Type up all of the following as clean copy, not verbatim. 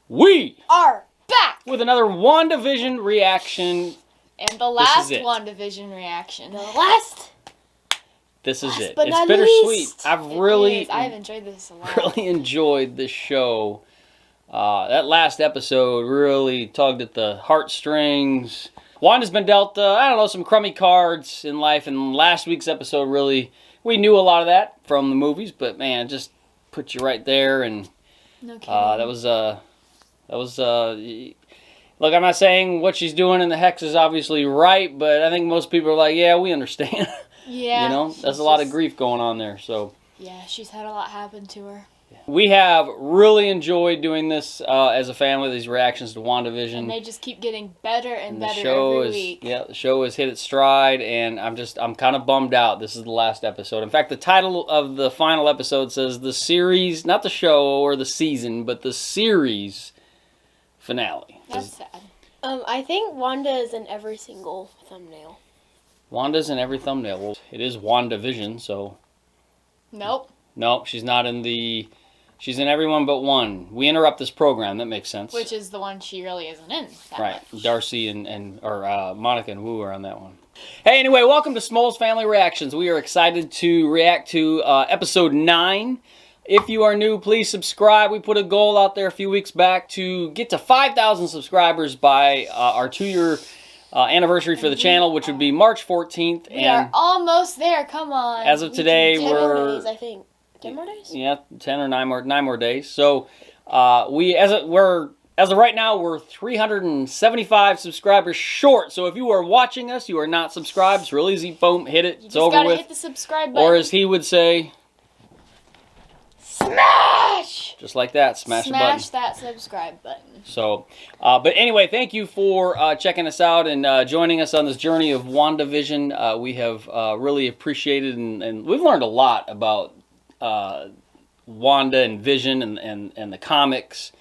We are back with another WandaVision reaction. And the last WandaVision reaction. This is it. But It's not bittersweet. least. I've enjoyed this a lot. Really enjoyed this show. That last episode really tugged at the heartstrings. Wanda's been dealt, some crummy cards in life, and last week's episode really, we knew a lot of that from the movies, but man, it just put you right there, and no kidding. that was look, I'm not saying what she's doing in the Hex is obviously right, but I think most people are like, yeah, we understand. Yeah. You know, there's a lot of grief going on there, so. Yeah, she's had a lot happen to her. We have really enjoyed doing this as a family, these reactions to WandaVision. And they just keep getting better and better every week. Yeah, the show has hit its stride, and I'm kind of bummed out. This is the last episode. In fact, the title of the final episode says the series, not the show or the season, but the series finale. That's sad. I think Wanda is in every single thumbnail. Wanda's in every thumbnail. Well, it is WandaVision, so. Nope. Nope, she's not in the. She's in everyone but one. We interrupt this program. That makes sense. Which is the one she really isn't in. Right. Much. Darcy or Monica and Wu are on that one. Hey, anyway, welcome to Smol's Family Reactions. We are excited to react to episode 9. If you are new, please subscribe. We put a goal out there a few weeks back to get to 5,000 subscribers by our 2-year anniversary for the channel, which would be March 14th. We are almost there. Come on. As of today, 10 more days, I think. 10 more days? Yeah, 10 or 9 more days. So as of right now, we're 375 subscribers short. So if you are watching us, you are not subscribed. It's real easy. Boom, hit it. It's over with. You just gotta hit the subscribe button. Or as he would say, smash! Just like that, smash the button. Smash that subscribe button. So, but anyway, thank you for checking us out and joining us on this journey of WandaVision. We have really appreciated and we've learned a lot about Wanda and Vision and the comics.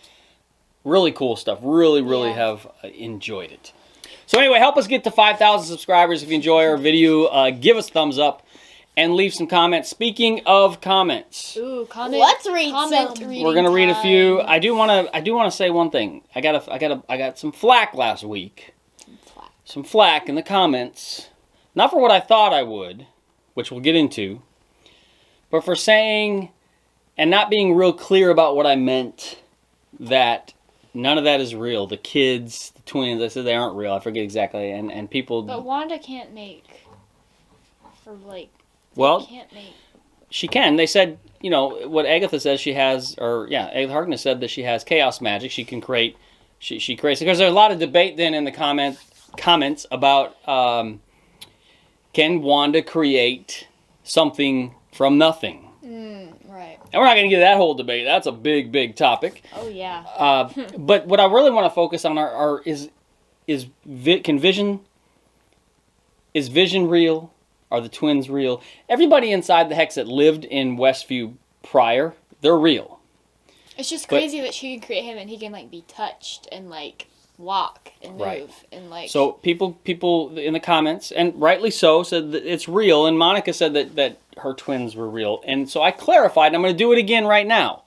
Really cool stuff. Really have enjoyed it. So anyway, help us get to 5,000 subscribers. If you enjoy our video, give us a thumbs up and leave some comments. Speaking of comments, ooh, comment. Let's read some. We're gonna read a few. I do want to say one thing. I got some flack last week. Some flack in the comments, not for what I thought I would, which we'll get into, but for saying and not being real clear about what I meant, that none of that is real. The kids, the twins, I said they aren't real. I forget exactly. And people. But Wanda can't make, or like. Well, can't make. She can. They said, you know, what Agatha says she has, or yeah, Agatha Harkness said that she has chaos magic. She can create. She creates, because there's a lot of debate then in the comments about can Wanda create something from nothing? Right. And we're not going to get that whole debate. That's a big topic. Oh yeah. But what I really want to focus on is Vision real? Are the twins real? Everybody inside the Hex that lived in Westview prior, they're real. It's just crazy that she can create him and he can like be touched and like walk and move and like. So people in the comments, and rightly so, said that it's real, and Monica said that her twins were real, and so I clarified, and I'm going to do it again right now.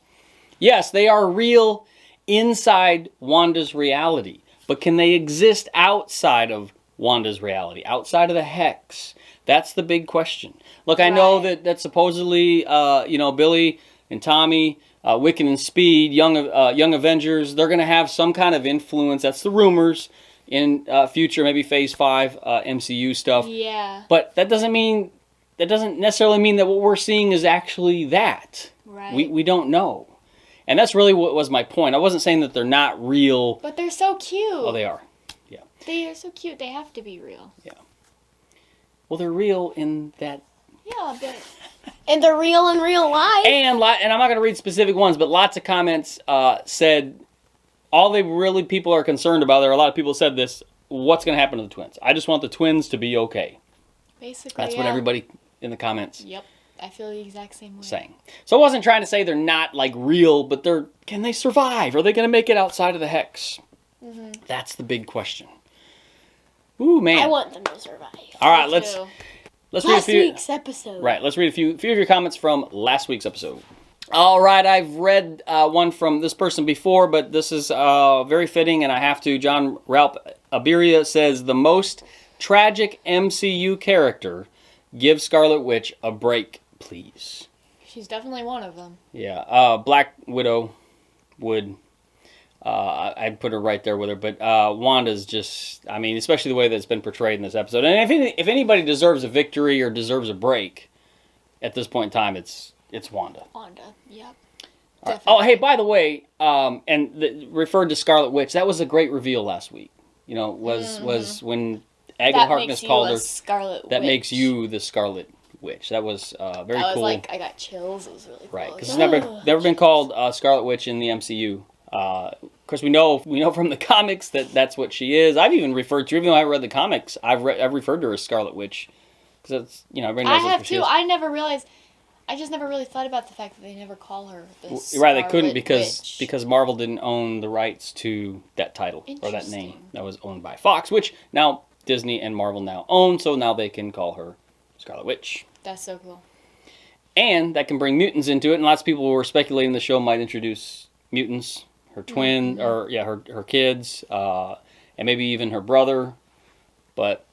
Yes, they are real inside Wanda's reality, but can they exist outside of Wanda's reality, outside of the Hex? That's the big question. Look, I know that supposedly, Billy and Tommy, Wiccan and Speed, Young Avengers, they're going to have some kind of influence. That's the rumors in future, maybe Phase 5 MCU stuff. Yeah. But that doesn't necessarily mean that what we're seeing is actually that. Right. We don't know. And that's really what was my point. I wasn't saying that they're not real. But they're so cute. Oh, they are. Yeah. They are so cute. They have to be real. Yeah. Well, they're real in that. Yeah, but. And they're real in real life. And I'm not going to read specific ones, but lots of comments said all people are concerned about. There are a lot of people said this. What's going to happen to the twins? I just want the twins to be okay. Basically, that's what everybody in the comments. Yep, I feel the exact same way. Saying. So I wasn't trying to say they're not like real, but can they survive? Are they going to make it outside of the Hex? That's the big question. Ooh, man. I want them to survive. All right, let's read a few. Last week's episode. Right, let's read a few of your comments from last week's episode. All right, I've read one from this person before, but this is very fitting, and I have to. John Ralph Abiria says, the most tragic MCU character. Give Scarlet Witch a break, please. She's definitely one of them. Yeah, Black Widow would... I'd put her right there with her, but Wanda's just... I mean, especially the way that it's been portrayed in this episode. And if anybody deserves a victory or deserves a break at this point in time, it's Wanda. Wanda, yep. Oh, hey, by the way, referred to Scarlet Witch, that was a great reveal last week. You know, was when Agatha Harkness called her... Scarlet Witch. That makes you the Scarlet Witch. That was very cool. I got chills. It was really cool. Right, because it's never been called Scarlet Witch in the MCU. Of course, we know from the comics that that's what she is. I've even referred to, even though I read the comics, I've referred to her as Scarlet Witch. Because that's, everybody knows I have too. I just never really thought about the fact that they never call her the Scarlet Right, they couldn't Witch. because Marvel didn't own the rights to that title or that name. That was owned by Fox, which now Disney and Marvel now own, so now they can call her Scarlet Witch. That's so cool. And that can bring mutants into it, and lots of people were speculating the show might introduce mutants, her twin, or her kids, and maybe even her brother, but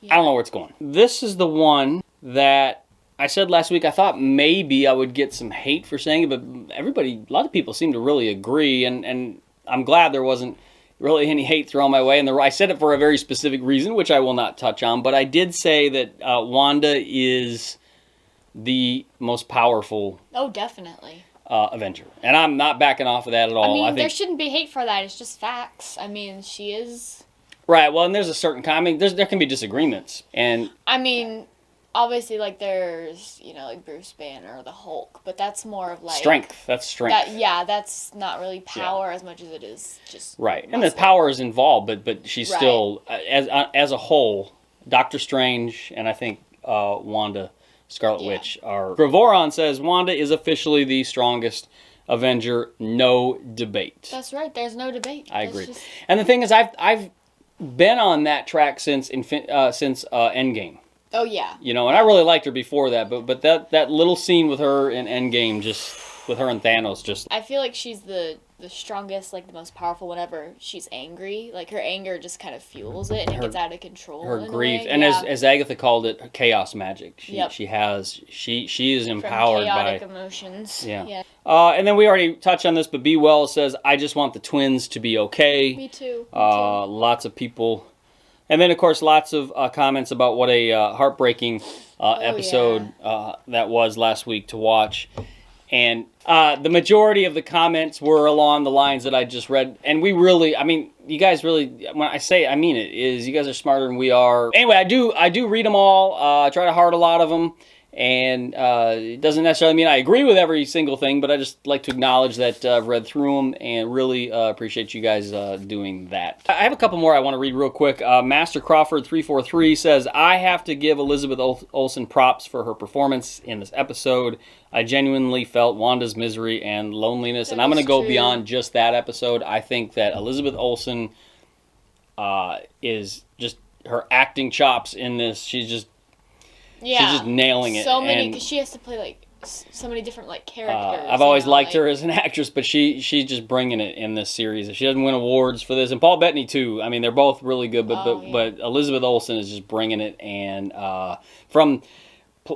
I don't know where it's going. This is the one that I said last week, I thought maybe I would get some hate for saying it, but a lot of people seem to really agree, and I'm glad there wasn't really any hate thrown my way. And I said it for a very specific reason, which I will not touch on, but I did say that Wanda is the most powerful... Oh, definitely. Avenger. And I'm not backing off of that at all. I mean, I think there shouldn't be hate for that. It's just facts. I mean, she is... Right, well, and there's a certain... I mean, there can be disagreements, and... I mean... Obviously, there's, like Bruce Banner or the Hulk, but that's more of strength. That's strength. That's not really power as much as it is just right. muscle. And the power is involved, but she's still, as a whole, Doctor Strange and I think Wanda, Scarlet Witch are... Gravoron says, Wanda is officially the strongest Avenger, no debate. That's right, there's no debate. I agree. And the thing is, I've been on that track since Endgame. Oh, yeah. And I really liked her before that, but that little scene with her in Endgame, just with her and Thanos, just... I feel like she's the strongest, the most powerful whenever she's angry. Her anger just kind of fuels it, and it gets out of control. Her grief, and as Agatha called it, chaos magic. She is empowered from chaotic by... emotions. Yeah. And then we already touched on this, but Be Well says, I just want the twins to be okay. Me too. Lots of people... And then, of course, lots of comments about what a heartbreaking episode that was last week to watch. And the majority of the comments were along the lines that I just read. And we really, you guys really, when I say I mean it, is you guys are smarter than we are. Anyway, I do read them all. I try to heart a lot of them. And it doesn't necessarily mean I agree with every single thing, but I just like to acknowledge that I've read through them and really appreciate you guys doing that. I have a couple more I want to read real quick. Master Crawford 343 says, I have to give Elizabeth Olsen props for her performance in this episode. I genuinely felt Wanda's misery and loneliness, and I'm going to go beyond just that episode. I think that Elizabeth Olsen is just her acting chops in this. She's just nailing it. So many, because she has to play so many different characters. I've always liked her as an actress, but she's just bringing it in this series. She doesn't win awards for this, and Paul Bettany too. I mean, they're both really good, but Elizabeth Olsen is just bringing it, and from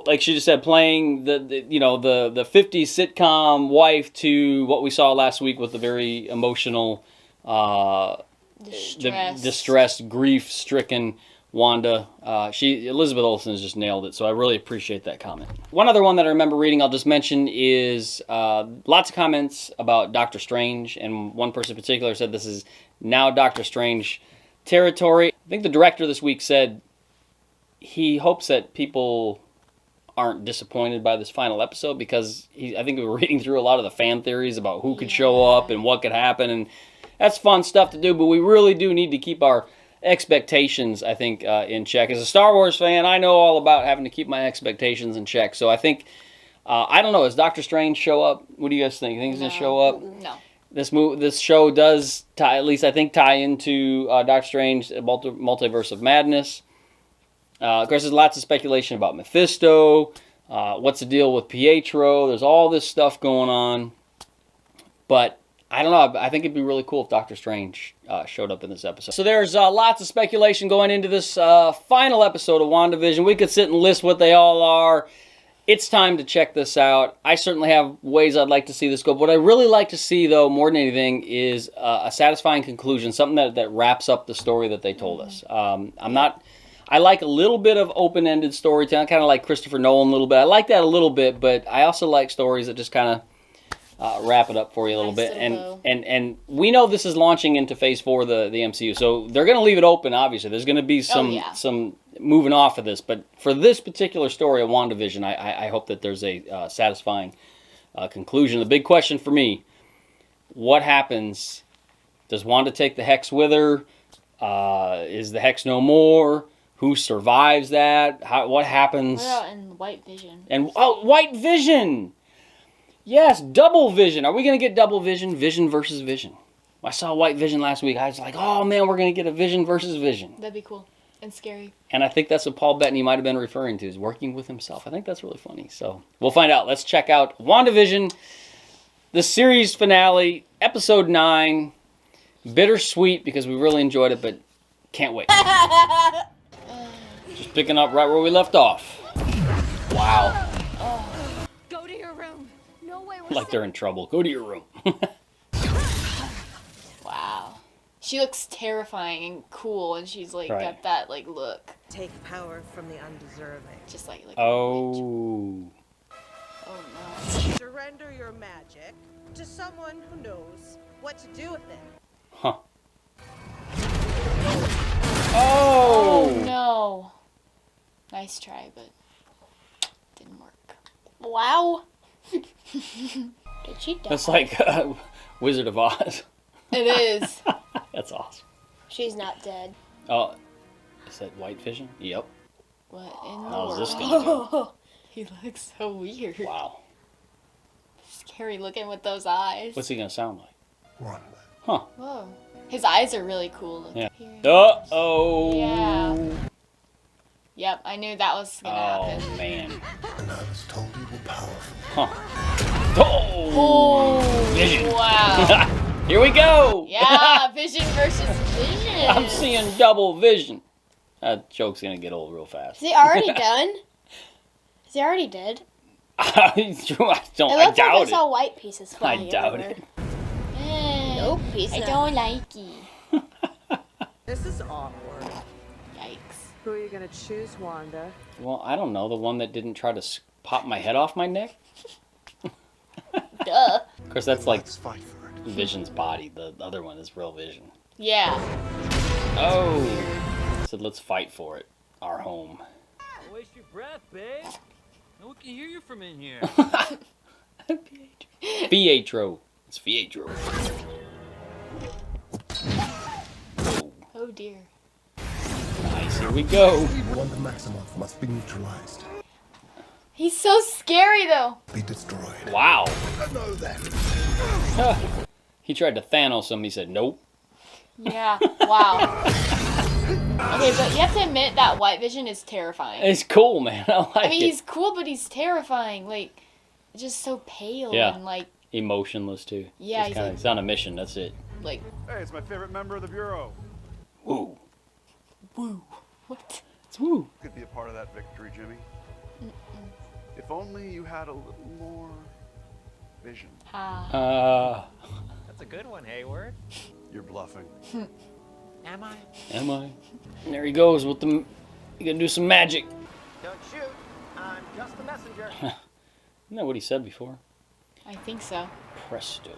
like she just said, playing the 50s sitcom wife to what we saw last week with the very emotional, distressed, grief-stricken Wanda. Elizabeth Olsen has just nailed it, so I really appreciate that comment. One other one that I remember reading, I'll just mention, is lots of comments about Doctor Strange, and one person in particular said this is now Doctor Strange territory. I think the director this week said he hopes that people aren't disappointed by this final episode, because I think we were reading through a lot of the fan theories about who could show up and what could happen, and that's fun stuff to do, but we really do need to keep our expectations, I think, in check. As a Star Wars fan, I know all about having to keep my expectations in check, so I think, I don't know, does Doctor Strange show up? What do you guys think? You think he's going to show up? No. This show does, at least I think, tie into Doctor Strange, Multiverse of Madness. Of course, there's lots of speculation about Mephisto. What's the deal with Pietro? There's all this stuff going on. But I don't know. I think it'd be really cool if Doctor Strange showed up in this episode. So there's lots of speculation going into this final episode of WandaVision. We could sit and list what they all are. It's time to check this out. I certainly have ways I'd like to see this go. What I really like to see, though, more than anything, is a satisfying conclusion, something that wraps up the story that they told us. I like a little bit of open-ended storytelling, kind of like Christopher Nolan a little bit. I like that a little bit, but I also like stories that just kind of wrap it up for you a little bit. And we know this is launching into Phase 4 of the MCU, so they're going to leave it open, obviously. There's going to be some moving off of this, but for this particular story of WandaVision, I hope that there's a satisfying conclusion. The big question for me, what happens? Does Wanda take the Hex with her? Is the Hex no more? Who survives that? What happens? What about in White Vision? White Vision! Yes, double vision. Are we going to get double vision? Vision versus Vision. I saw White Vision last week. I was like, oh man, we're going to get a Vision versus Vision. That'd be cool. And scary. And I think that's what Paul Bettany might have been referring to, is working with himself. I think that's really funny. So we'll find out. Let's check out WandaVision, the series finale, episode 9. Bittersweet because we really enjoyed it, but can't wait. Just picking up right where we left off. Wow. Go to your room. No way. Like they're in trouble. Go to your room. Wow. She looks terrifying and cool, and she's like got that like look. Take power from the undeserving. Just like Oh. Oh no. Surrender your magic to someone who knows what to do with it. Huh. Oh. Oh no. Nice try, but didn't work. Wow. Did she die? That's like Wizard of Oz. It is. That's awesome. She's not dead. Oh, is that White Vision? Yep. What in the How's this world? gonna go? He looks so weird. Wow. Scary looking with those eyes. What's he gonna sound like? Wanda. Huh. Whoa. His eyes are really cool looking. Yeah. Uh-oh. Yeah. Yep, I knew that was gonna happen. Oh, man. And I was told you were powerful. Huh. Oh! Oh, Vision. wow. Here we go! Yeah, Vision versus Vision. I'm seeing double vision. That joke's gonna get old real fast. Is he already done? Is he already dead? I It doubt looked like I it. saw white pieces flying I doubt everywhere. it. Nope, he's I not. don't like it. This is awkward. Yikes. Who are you gonna choose, Wanda? Well, I don't know. The one that didn't try to pop my head off my neck? Duh. Of course, that's like Let's fight for it. Vision's body. The other one is real Vision. Yeah. Oh! So let's fight for it. Our home. Don't waste your breath, babe. No one can hear you from in here. Pietro. It's Pietro. Oh dear. Nice. Here we go. Wanda Maximoff must be neutralized. He's so scary though. Be destroyed. Wow. I know that. He tried to Thanos him. He said, nope. Yeah. Wow. Okay, but you have to admit that White Vision is terrifying. It's cool, man. I like I mean, it. he's cool, but he's terrifying. Like, just so pale Yeah. and like, Emotionless, too. Yeah, Just kinda, he's on a mission. That's it. like, Hey, it's my favorite member of the Bureau. Woo. woo. What? It's woo. Could be a part of that victory, Jimmy. If only you had a little more vision. Ah. That's a good one, Hayward. You're bluffing. Am I? Am I? And there he goes with the... You gotta do some magic. Don't shoot. I'm just the messenger. Isn't that what he said before? I think so. Presto.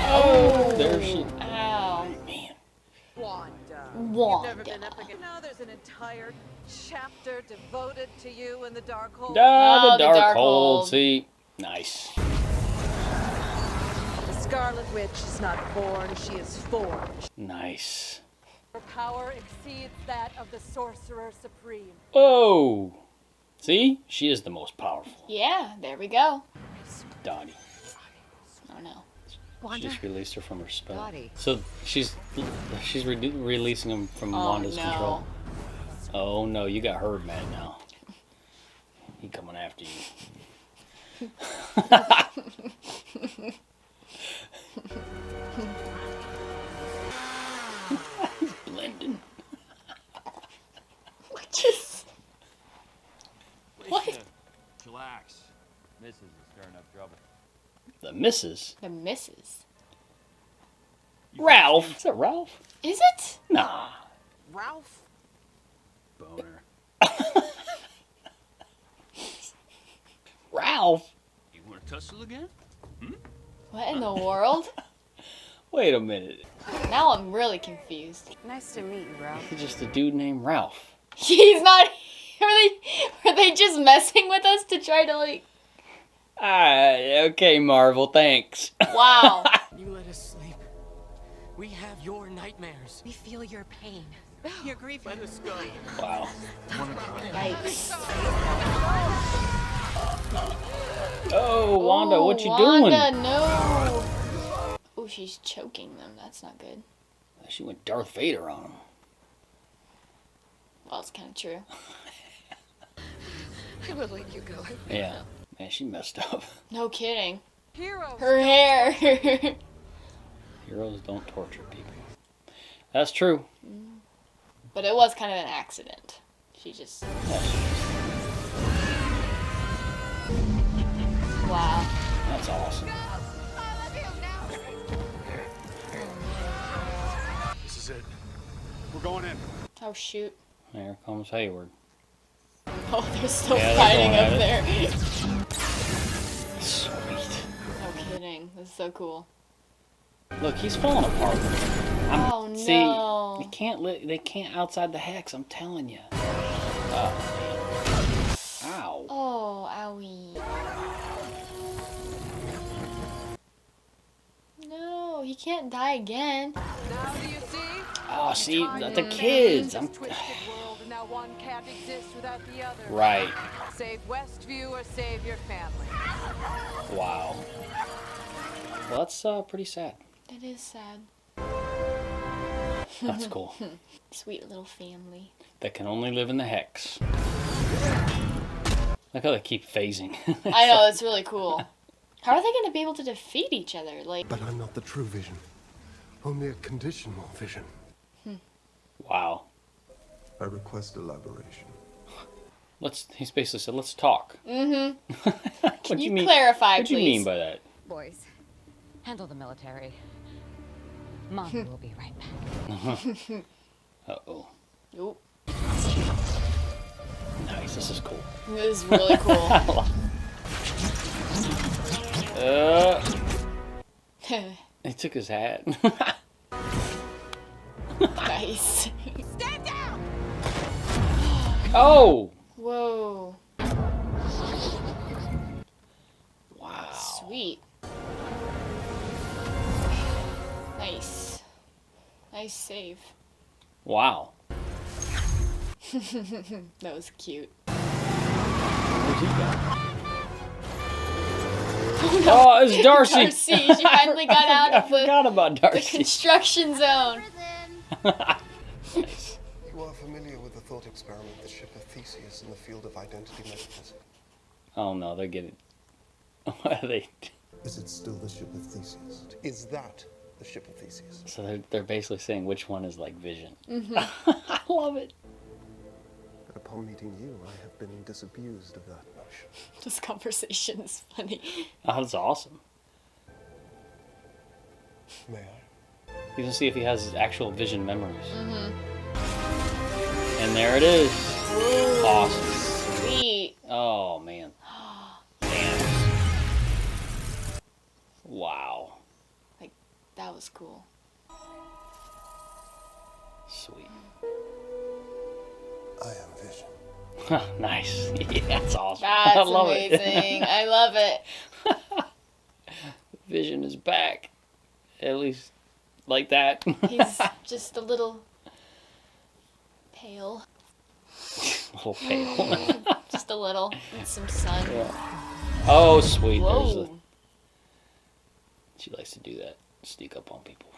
Oh. There she... Ow. Man. Wanda. Wanda. You've never been up against. Now there's an entire chapter devoted to you in the Darkhold. Ah, Oh, the the Darkhold. Darkhold. See? Nice. The Scarlet Witch is not born, she is forged. Nice. Her power exceeds that of the Sorcerer Supreme. Oh! See? She is the most powerful. Yeah, there we go. Dottie. Oh no. She just released her from her spell. Dottie. So she's releasing him from Oh Wanda's no. control. Oh no, you got her mad now. He coming after you. He's blending. Just what? Relax. Mrs. is stirring up trouble. The missus? The missus. Ralph. Is that Ralph? Is it? Nah. Ralph? Boner. Ralph? You want to tussle again? What in the world? Wait a minute. Now I'm really confused. Nice to meet you, Ralph. He's just a dude named Ralph. He's not. Are they just messing with us to try to like? Okay, Marvel, thanks. Wow. You let us sleep. We have your nightmares. We feel your pain. Your grief. Let us go. Wow. Yikes. Oh, Wanda, what you Wanda, doing? no. Oh, she's choking them. That's not good. She went Darth Vader on him. Well, it's kind of true. I will let you go. Yeah. Man, she messed up. No kidding. Heroes. Her hair. Heroes don't torture people. That's true. But it was kind of an accident. She just. Wow. That's awesome. This is it. We're going in. Oh shoot. There comes Hayward. Oh, they're still Yeah, they're fighting going up at there. Sweet. No kidding. This is so cool. Look, he's falling apart. Oh, See, no. they can't outside the hex, I'm telling you. Oh, man. Ow. Oh, owie. No, he can't die again. Now do you see? Oh, see, Time the and kids. this I'm twisted world, and now one can't exist without the other. right. Save Westview or save your family. Wow. Well, that's pretty sad. It is sad. That's cool. Sweet little family. That can only live in the hex. Look how they keep phasing. I know, it's really cool. How are they going to be able to defeat each other? Like, But I'm not the true Vision. Only a conditional vision. Wow. I request elaboration. He's basically said, let's talk. mm-hmm. What you clarify, What do you please? mean by that? Boys, handle the military. Mom will be right back. Uh-oh. Nope. Nice, this is cool. This is really cool. He took his hat. Nice. Stand down! Oh! Whoa. Wow. Sweet. Nice. Nice save. Wow. That was cute. Where's he go? Oh, it's Darcy. Darcy, she finally got out I of the forgot about the Darcy. construction zone. Nice. You are familiar with the thought experiment, the ship of Theseus in the field of identity metaphysics. Oh no, they're getting. What are they? Is it still the ship of Theseus? Is that the ship of Theseus? So they're basically saying which one is like Vision. Mm-hmm. I love it. But upon meeting you, I have been disabused of that notion. This conversation is funny. Oh, that's awesome. May I? You can see if he has his actual Vision memories. Mm-hmm. And there it is. Ooh, Awesome. Sweet. Oh man. Man. Wow. Like, that was cool. Sweet. I am Vision. Nice. Yeah, that's awesome. That's I love amazing. it. I love it. Vision is back. At least like that. He's just a little pale. little pale. Just a little. With some sun. Yeah. Oh, sweet. Whoa. She likes to do that. Sneak up on people.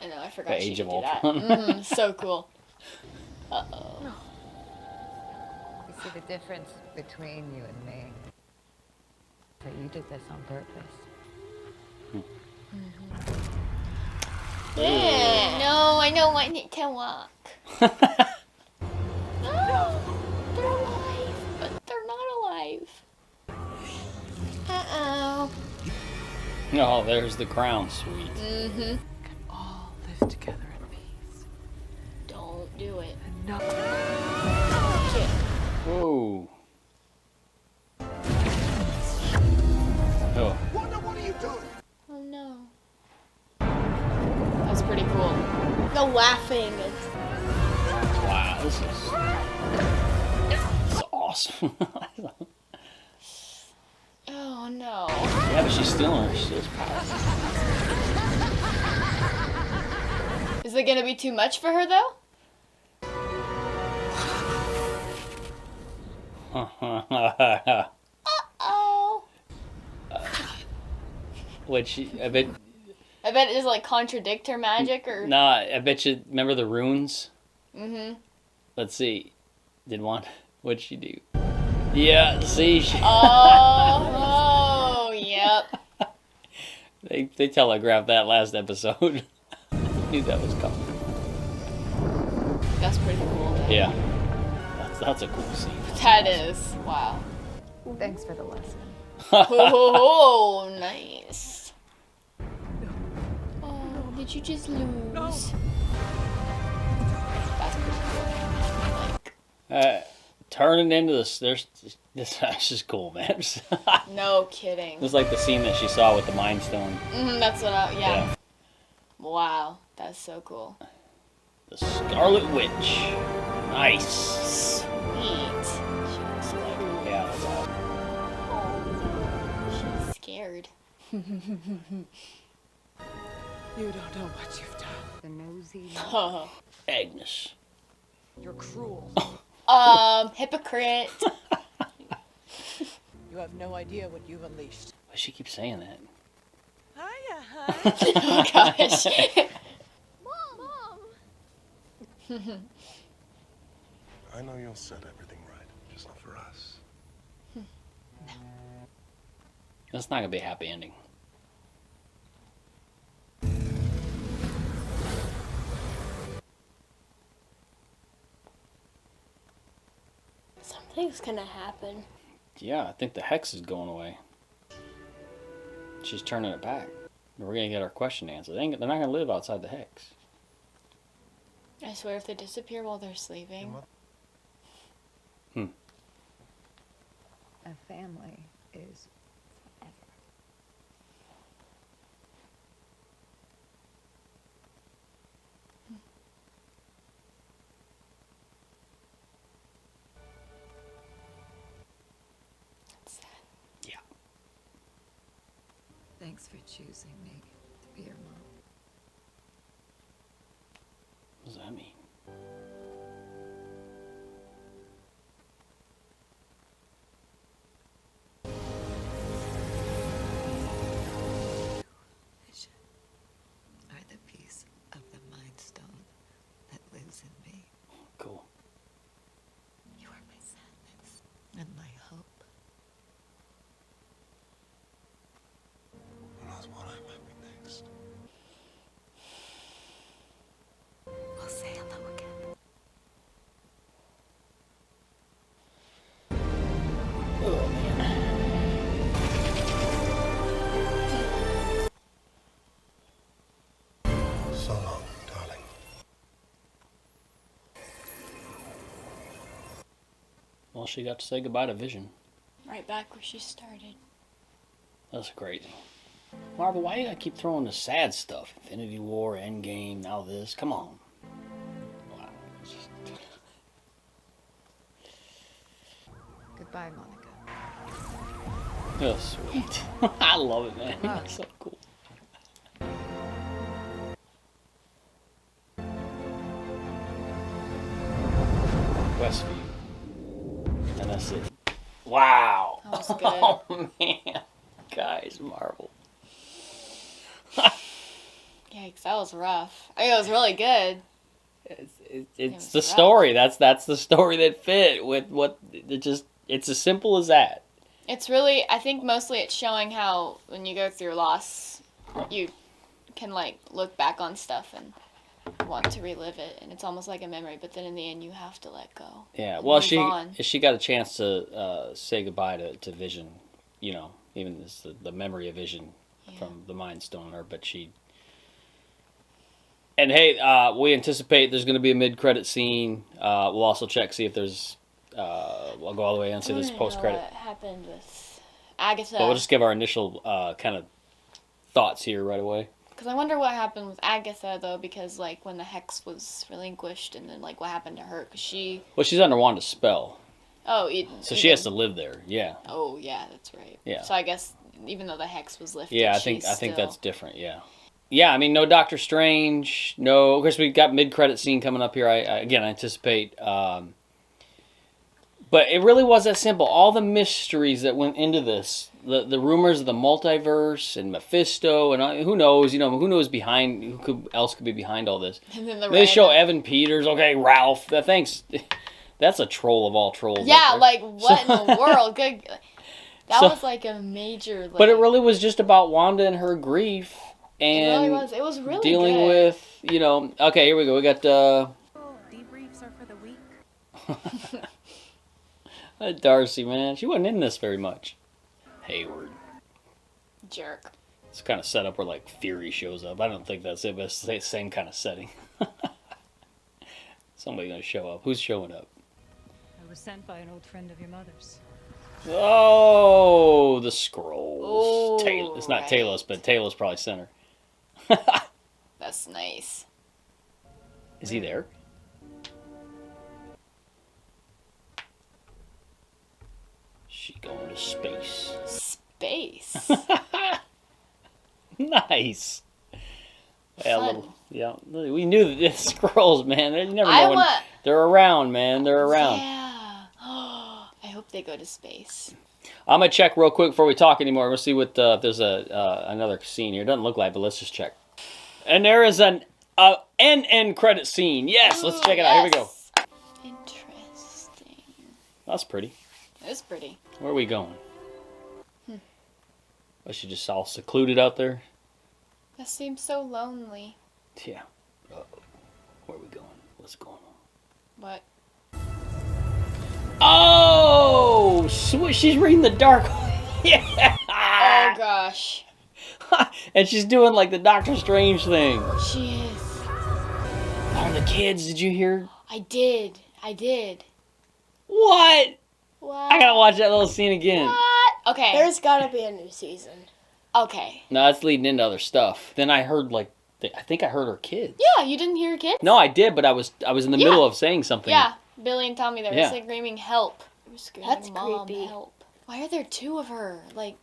I know, I forgot The she Age could of do that. Ultron. So cool. Uh-oh. See the difference between you and me. So you did this on purpose. No, I don't want it to walk. No, they're alive, but they're not alive. Uh-oh. Oh, there's the crown suite. Mm-hmm. Can all live together in peace. Don't do it. No. Whoa. Oh. Wanda, what are you doing? Oh no. That's pretty cool. The laughing. Wow, this is awesome. Oh no. Yeah, but she's still in her shit's power. Is it gonna be too much for her though? Uh-oh. Which I bet it just like contradict her magic or. nah, I bet you remember the runes? Mm-hmm. Let's see. What'd she do? Yeah, see Oh, yep. they telegraphed that last episode. I knew that was coming. That's pretty cool. Though. Yeah. That's a cool scene. That is. Wow. Thanks for the lesson. Oh, nice. Oh, did you just lose? No. That's pretty cool. Turning into this, this is cool, man. No kidding. It's like the scene that she saw with the Mind Stone. That's what yeah. Wow, that's so cool. The Scarlet Witch. Nice. Sweet. She looks scared. Yeah, that's awesome. She's scared. You don't know what you've done. The nosy. Agnes. You're cruel. Hypocrite. You have no idea what you've unleashed. Why she keeps saying that? Hiya, Oh gosh. I know you'll set everything right, just not for us. That's not gonna be a happy ending. Something's gonna happen. Yeah, I think the hex is going away. She's turning it back. We're gonna get our question answered. They're not gonna live outside the hex. I swear if they disappear while they're sleeping. A family is forever. That's sad. Yeah. Thanks for choosing me to be your mom. What does that mean? Vision are the piece of the Mind Stone that lives in me. Cool. You are my sadness and my hope. Who knows what I might be next? We'll say hello again. Oh man. So long, darling. Well, she got to say goodbye to Vision. Right back where she started. That's crazy. Marvel, why do you gotta keep throwing the sad stuff? Infinity War, Endgame, now this. Come on. Wow. It's just... Goodbye, Monica. Oh, sweet. I love it, man. It's so cool. Westview. And that's it. Wow. That was good. Oh, man. Guys, Marvel. Yikes, that was rough. I mean, it was really good. It's the story. That's the story that fit with what it just. It's as simple as that. It's really, I think mostly it's showing how when you go through loss, you can like look back on stuff and want to relive it, and it's almost like a memory. But then in the end, you have to let go. Yeah. Well, on. she got a chance to say goodbye to Vision. You know, even this, the memory of Vision from the Mind Stone, but she. And hey, we anticipate there's going to be a mid-credit scene. We'll also check, see if there's. We'll go all the way and see this post-credit. What happened with Agatha? But we'll just give our initial kind of thoughts here right away. Because I wonder what happened with Agatha, though, because, like, when the Hex was relinquished, and then, like, what happened to her, because she... Well, she's under Wanda's spell. Oh, so she has to live there, yeah. Oh, yeah, that's right. Yeah. So I guess, even though the Hex was lifted, yeah, I think that's different, yeah. Yeah, I mean, no Doctor Strange, no... Of course, we've got mid-credit scene coming up here. I anticipate... But it really was that simple. All the mysteries that went into this, the rumors of the multiverse and Mephisto and who knows, who knows behind, who else could be behind all this. And then they show Evan Peters, okay, Ralph. That's a troll of all trolls. Yeah, like what in the world? Good. That was like a major. Like, but it really was just about Wanda and her grief and it really was. It was really dealing good. with, Okay, here we go. We got. Debriefs are for the week. Darcy, man, she wasn't in this very much. Hayward. Jerk. It's kind of set up where like Fury shows up. I don't think that's it, but it's the same kind of setting. Somebody's gonna show up. Who's showing up? I was sent by an old friend of your mother's. Oh, the scrolls. Oh, it's not Talos, but Talos probably sent her. That's nice. Is he there? She going to space. Space. Nice. Yeah, we knew that the scrolls, man. You never know when they're around, man. They're around. Yeah. I hope they go to space. I'm gonna check real quick before we talk anymore. We'll see what if there's another scene here. It doesn't look like, but let's just check. And there is an end credit scene. Yes, let's check it out. Here we go. Interesting. That's pretty. It is pretty. Where are we going? Was she just all secluded out there? That seems so lonely. Yeah. Where are we going? What's going on? What? Oh, sweet. She's reading the Dark. Yeah. Oh gosh. And she's doing like the Doctor Strange thing. She is. Oh, the kids. Did you hear? I did. What? What? I gotta watch that little scene again. What? Okay. There's gotta be a new season. Okay. No, that's leading into other stuff. Then I heard I think I heard her kids. Yeah, you didn't hear her kids? No, I did, but I was in the middle of saying something. Yeah, Billy and Tommy, they were screaming help. They were screaming, That's Mom, creepy. help. Why are there two of her? Like.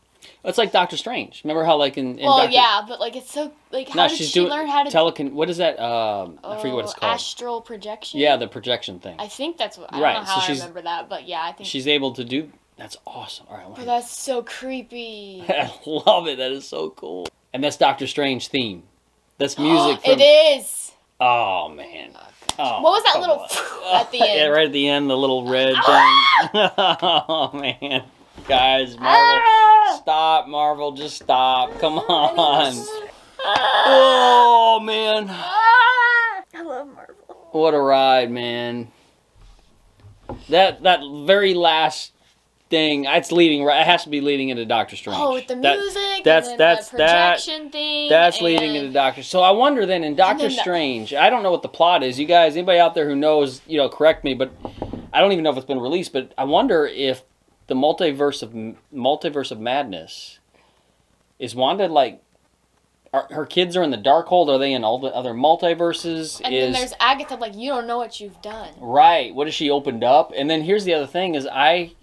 It's like Doctor Strange. Remember how like in well, Doctor... yeah, but like it's so like how did she learn how to what is that? I forget what it's called. Astral projection. Yeah, the projection thing. I think that's what. I don't know how I remember that, but yeah, I think she's able to do. That's awesome. All right, but that's so creepy. I love it. That is so cool. And that's Doctor Strange theme. That's music. It is. Oh man. Oh, what was that little at the end? Yeah, right at the end, the little red thing. Oh man, guys, Marvel, stop, Marvel, just stop. Come on. Oh man. I love Marvel. What a ride, man. That very last thing, it's leading right. It has to be leading into Doctor Strange. Oh, with the music, that's the projection thing. That's leading into Doctor. So I wonder then in Doctor Strange, I don't know what the plot is. You guys, anybody out there who knows, correct me. But I don't even know if it's been released. But I wonder if the multiverse of madness is Wanda like. Her kids are in the Darkhold. Are they in all the other multiverses? And then there's Agatha. Like you don't know what you've done. Right. What has she opened up? And then here's the other thing: is I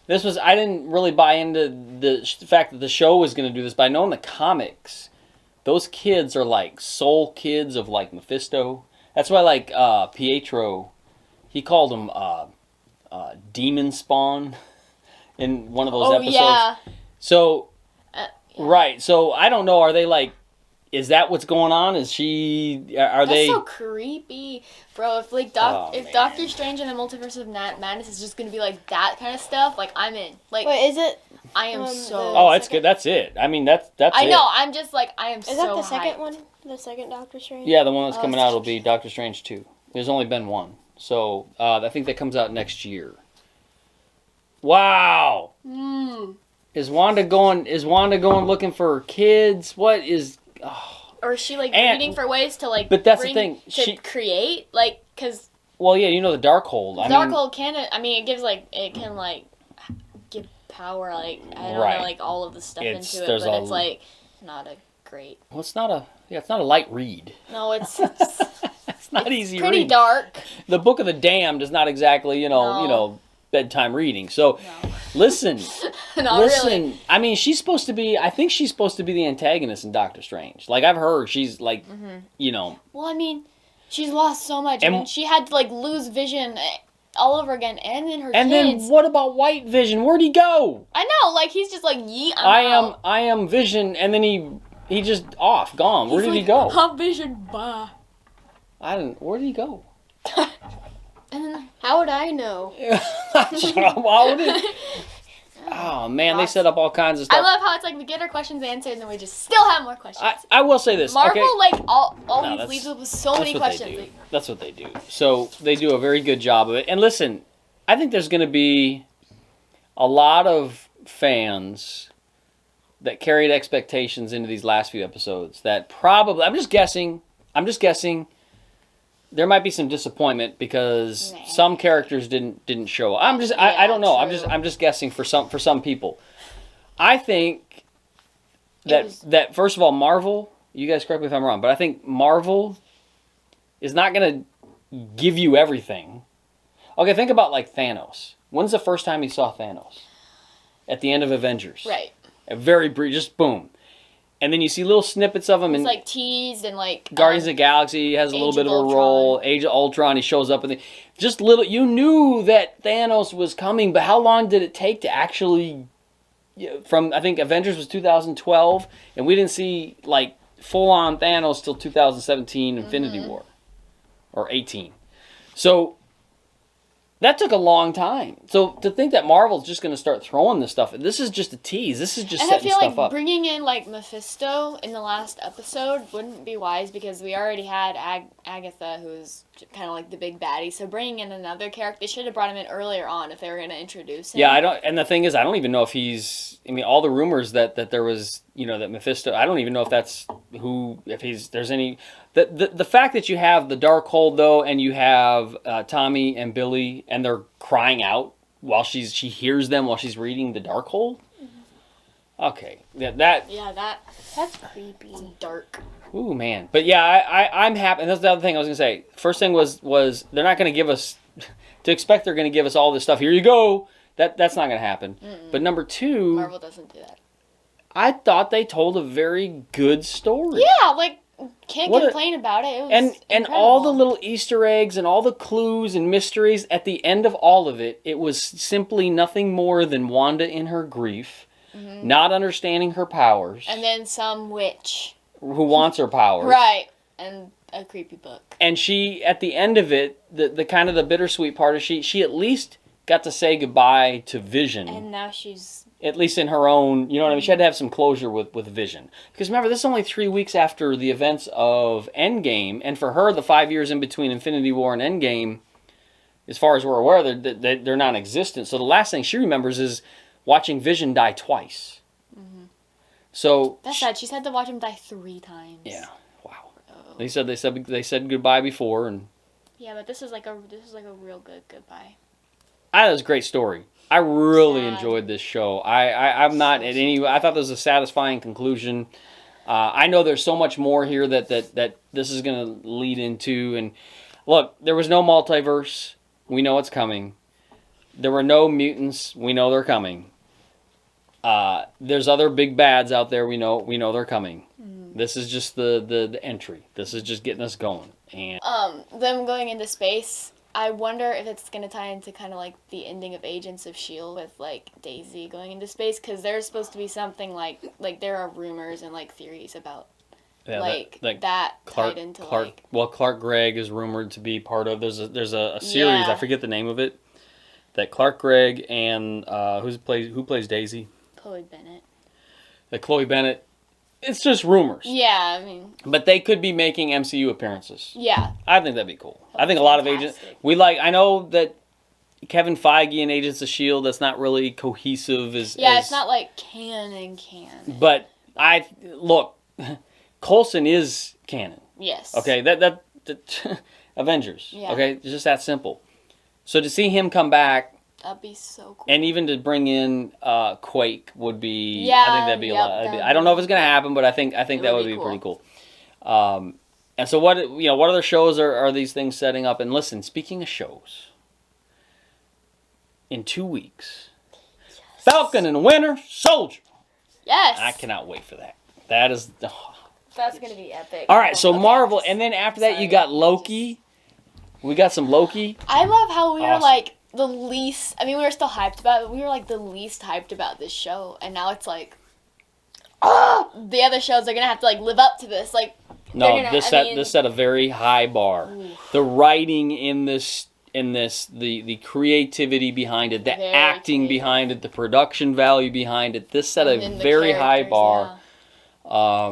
didn't really buy into the fact that the show was going to do this, but I know in the comics, those kids are like soul kids of like Mephisto. That's why like Pietro, he called them demon spawn in one of those episodes. Yeah. So, right. So I don't know. Are they like? is that what's going on? Is she? Are they? That's so creepy, bro. If like if Doctor Strange and the Multiverse of Madness is just gonna be like that kind of stuff, like I'm in. Like, wait, is it? I am so. Oh, that's good. That's it. I mean, that's I it. know. I'm just like I am. Is that the second one? The second Doctor Strange? Yeah, the one that's coming out will be Doctor Strange 2. There's only been one, so I think that comes out next year. Wow. Is Wanda going looking for her kids? What is? Oh. Or is she like reading for ways to like? But that's the thing. To create like because. Well, yeah, you know the Darkhold. Darkhold can. I mean, it gives like it can like give power. Like I don't know like all of the stuff into it, but it's like not a great. Well, it's not a light read. No, it's not easy. Pretty read. Dark. The Book of the Damned is not exactly bedtime reading. So, listen. Listen. Really. I mean, I think she's supposed to be the antagonist in Doctor Strange. Like I've heard, she's like, Well, I mean, she's lost so much. I mean, she had to like lose Vision all over again, and then her kids. And then what about White Vision? Where'd he go? I know, like he's just like, I am Vision, and then he just gone. Where did he go? I'm Vision, bye. Where did he go? How would I know? Oh man, they set up all kinds of stuff. I love how it's like we get our questions answered, and then we just still have more questions. I will say this. Marvel okay. always leaves us with so many questions. That's what they do. So they do a very good job of it. And listen, I think there's going to be a lot of fans that carried expectations into these last few episodes that probably, I'm just guessing, there might be some disappointment because some characters didn't show up. I don't know. I'm just guessing for some people. I think that first of all, Marvel, you guys correct me if I'm wrong, but I think Marvel is not going to give you everything. Okay, think about like Thanos. When's the first time you saw Thanos? At the end of Avengers. Right. A very brief, just boom. And then you see little snippets of him. It's and like teased and like... Guardians of the Galaxy has a little bit of a role. Age of Ultron, he shows up. Just little... You knew that Thanos was coming, but how long did it take to actually... From, I think, Avengers was 2012, and we didn't see, like, full-on Thanos till 2017 Infinity War. Or 18. So... That took a long time. So to think that Marvel's just going to start throwing this stuff, this is just a tease. This is just setting stuff up. And I feel like bringing in like Mephisto in the last episode wouldn't be wise because we already had Agatha, who's kind of like the big baddie. So bringing in another character, they should have brought him in earlier on if they were going to introduce him. Yeah, I don't. And the thing is, I don't even know if he's. I mean, all the rumors that there was, that Mephisto. I don't even know if that's who. If there's any. The fact that you have the Darkhold though, and you have Tommy and Billy, and they're crying out while she hears them while she's reading the Darkhold. Okay, that's creepy. It's dark. Ooh man, but yeah, I'm happy. And that's the other thing I was gonna say. First thing was they're not gonna give us to expect they're gonna give us all this stuff. Here you go. That's not gonna happen. But number two, Marvel doesn't do that. I thought they told a very good story. Yeah, like. Can't complain about it. It was and all the little Easter eggs and all the clues and mysteries at the end of all of it, it was simply nothing more than Wanda in her grief, not understanding her powers. And then some witch. Who wants her powers. Right. And a creepy book. And she, at the end of it, the kind of the bittersweet part is she at least got to say goodbye to Vision. And now she's... At least in her own, you know what I mean? She had to have some closure with Vision. Because remember, this is only 3 weeks after the events of Endgame. And for her, the 5 years in between Infinity War and Endgame, as far as we're aware, they're non-existent. So the last thing she remembers is watching Vision die twice. So that's sad. She's had to watch him die 3 times. Yeah. Wow. Oh. They said goodbye before, and yeah, but this is like a real good goodbye. That was a great story. I really enjoyed this show. I'm not at any. I thought this was a satisfying conclusion. I know there's so much more here that this is going to lead into. And look, there was no multiverse. We know it's coming. There were no mutants. We know they're coming. There's other big bads out there. We know they're coming. This is just the entry. This is just getting us going. And them going into space. I wonder if it's going to tie into kind of like the ending of Agents of S.H.I.E.L.D. with like Daisy going into space, because there's supposed to be something like there are rumors and like theories about Yeah, like that tied into like. Well, Clark Gregg is rumored to be part of. There's a series, Yeah. I forget the name of it, that Clark Gregg and who plays Daisy? Chloe Bennett. That Chloe Bennett. It's just rumors. Yeah, I mean. But they could be making MCU appearances. Yeah. I think that'd be cool. I think a lot of agents. I know that Kevin Feige and Agents of S.H.I.E.L.D., that's not really cohesive. It's not like canon. But look, Coulson is canon. Yes. Okay, that Avengers. Yeah. Okay, it's just that simple. So to see him come back. That'd be so cool. And even to bring in Quake would be. Yeah, I think that'd be a lot. I don't know if it's gonna happen, but I think that would be cool. pretty cool. And so what other shows are these things setting up? And listen, speaking of shows, in 2 weeks, yes. Falcon and Winter Soldier. Yes. I cannot wait for that. That is. That's gonna be epic. All right, so Marvel, and then after that you got Loki. We got some Loki. I love how we were Awesome. like the least. I mean, we were still hyped about it. But we were like the least hyped about this show, and now it's like, the other shows are gonna have to like live up to this. Like, no, this set a very high bar. Oof. The writing in this, the creativity behind it, the very acting creative. Behind it, the production value behind it. This set a very high bar. Yeah.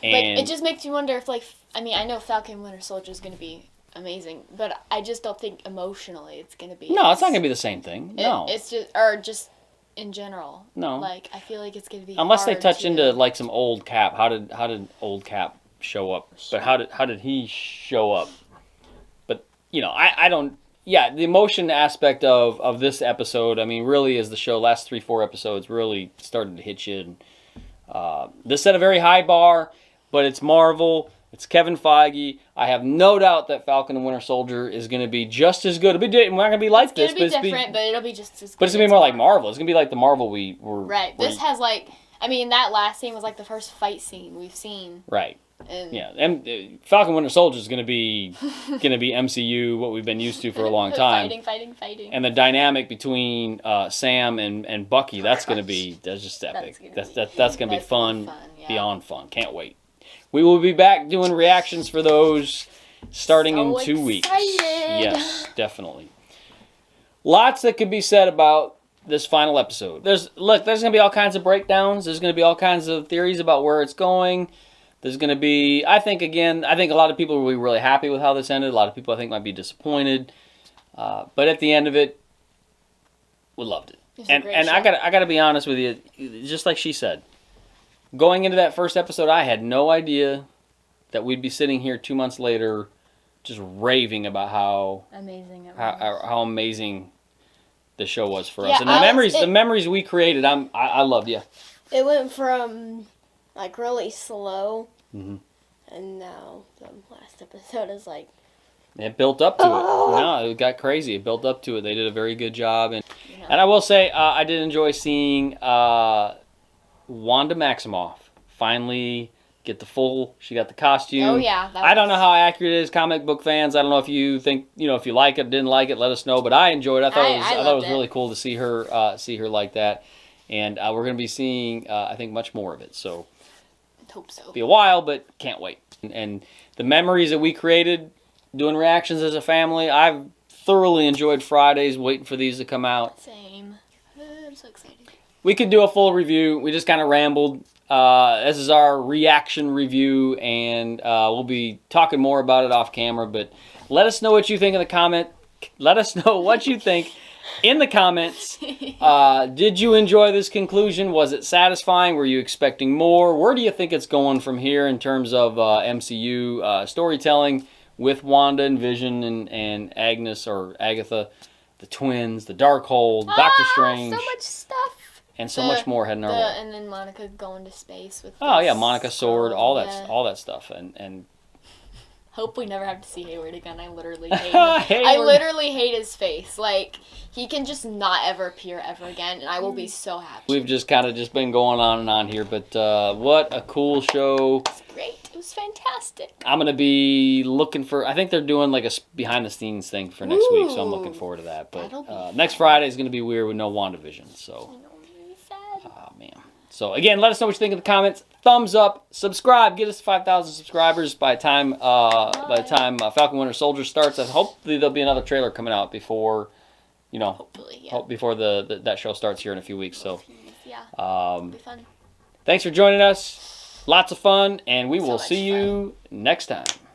And like, it just makes you wonder if, like, I mean, I know Falcon and Winter Soldier is gonna be amazing, but I just don't think emotionally it's gonna be. No, it's not gonna be the same thing. No, it's just in general. No, like I feel like it's gonna be unless they touch into like some old Cap. How did old Cap show up? But how did he show up? But I don't. Yeah, the emotion aspect of this episode. I mean, really, as the show last 3-4 episodes really started to hit you. And, this set a very high bar, but it's Marvel. It's Kevin Feige. I have no doubt that Falcon and Winter Soldier is going to be just as good. We're not going to be like this. It's going to be different, but it'll be just as good. But it's going to be more like Marvel. It's going to be like the Marvel we were. Right. This has like, I mean, that last scene was like the first fight scene we've seen. Right. And yeah. And Falcon Winter Soldier is going to be MCU, what we've been used to for a long time. Fighting. And the dynamic between Sam and Bucky, that's just epic. That's going to be fun, beyond fun. Can't wait. We will be back doing reactions for those starting in 2 weeks. Yes, definitely. Lots that could be said about this final episode. There's going to be all kinds of breakdowns. There's going to be all kinds of theories about where it's going. There's going to be, I think a lot of people will be really happy with how this ended. A lot of people, I think, might be disappointed. But at the end of it, we loved it. And I got to be honest with you, just like she said, going into that first episode, I had no idea that we'd be sitting here 2 months later just raving about how amazing how amazing the show was for us. And the memories we created, I loved. Yeah. It went from like really slow, and now the last episode is like. It built up to it. No, it got crazy. It built up to it. They did a very good job, and I will say I did enjoy seeing Wanda Maximoff finally get the full. She got the costume. Oh yeah. I don't know how accurate it is, comic book fans. I don't know if you think if you like it, didn't like it, let us know. But I enjoyed it. I thought it was really cool to see her like that, and we're going to be seeing I think much more of it. So. Hope so. Be a while, but can't wait. And the memories that we created doing reactions as a family, I've thoroughly enjoyed Fridays waiting for these to come out. Same. I'm so excited. We could do a full review. We just kind of rambled. This is our reaction review, and we'll be talking more about it off camera. But let us know what you think in the comment. Let us know what you think in the comments. Did you enjoy this conclusion? Was it satisfying? Were you expecting more? Where do you think it's going from here in terms of MCU storytelling with Wanda and Vision and Agnes or Agatha, the twins, the Darkhold, Doctor Strange? So much stuff. And so much more heading our way. And then Monica going to space with. Yeah, Monica Sword, all that stuff, and. Hope we never have to see Hayward again. I literally hate him. I literally hate his face. Like, he can just not ever appear ever again, and I will be so happy. We've just kind of been going on and on here, but what a cool show. It was great. It was fantastic. I'm going to be looking for, I think they're doing like a behind-the-scenes thing for next week, so I'm looking forward to that. But next Friday is going to be weird with no WandaVision, so. I'm really sad. Oh, man. So again, let us know what you think in the comments. Thumbs up, subscribe, get us 5,000 subscribers by the time Falcon Winter Soldier starts. And hopefully there'll be another trailer coming out before, Hopefully, yeah. before that show starts here in a few weeks. So Yeah. It'll be fun. thanks for joining us. Lots of fun, and we will much see you next time.